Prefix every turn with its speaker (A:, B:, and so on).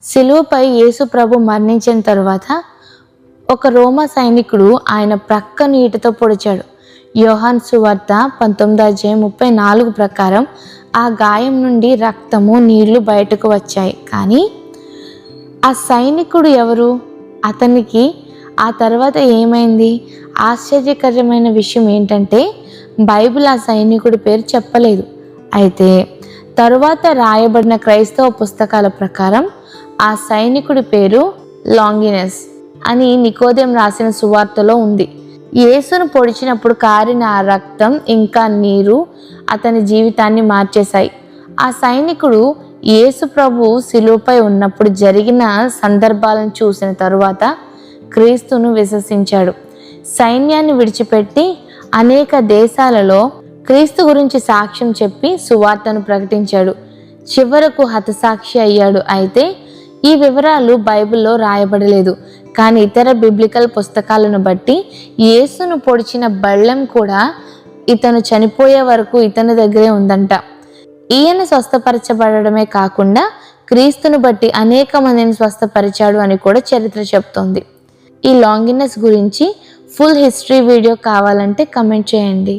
A: శిలువపై యేసు ప్రభు మరణించిన తరువాత ఒక రోమా సైనికుడు ఆయన ప్రక్క నీటితో పొడిచాడు. యోహాను సువార్త 19:34 ప్రకారం ఆ గాయం నుండి రక్తము నీళ్లు బయటకు వచ్చాయి. కానీ ఆ సైనికుడు ఎవరు? అతనికి ఆ తర్వాత ఏమైంది? ఆశ్చర్యకరమైన విషయం ఏంటంటే బైబిల్ ఆ సైనికుడి పేరు చెప్పలేదు. అయితే తరువాత రాయబడిన క్రైస్తవ పుస్తకాల ప్రకారం ఆ సైనికుడి పేరు లాంగినస్ అని నికోదేం రాసిన సువార్తలో ఉంది. యేసును పొడిచినప్పుడు కారిన ఆ రక్తం ఇంకా నీరు అతని జీవితాన్ని మార్చేశాయి. ఆ సైనికుడు యేసు ప్రభు శిలువపై ఉన్నప్పుడు జరిగిన సందర్భాలను చూసిన తరువాత క్రీస్తును విశ్వసించాడు. సైన్యాన్ని విడిచిపెట్టి అనేక దేశాలలో క్రీస్తు గురించి సాక్ష్యం చెప్పి సువార్తను ప్రకటించాడు. చివరకు హతసాక్షి అయ్యాడు. అయితే ఈ వివరాలు బైబిల్లో రాయబడలేదు. కానీ ఇతర బిబ్లికల్ పుస్తకాలను బట్టి యేసును పొడిచిన బళ్ళెం కూడా ఇతను చనిపోయే వరకు ఇతని దగ్గరే ఉందంట. ఈయన స్వస్థపరచబడమే కాకుండా క్రీస్తును బట్టి అనేక మందిని స్వస్థపరిచాడు అని కూడా చరిత్ర చెప్తోంది. ఈ లాంగినస్ గురించి ఫుల్ హిస్టరీ వీడియో కావాలంటే కమెంట్ చేయండి.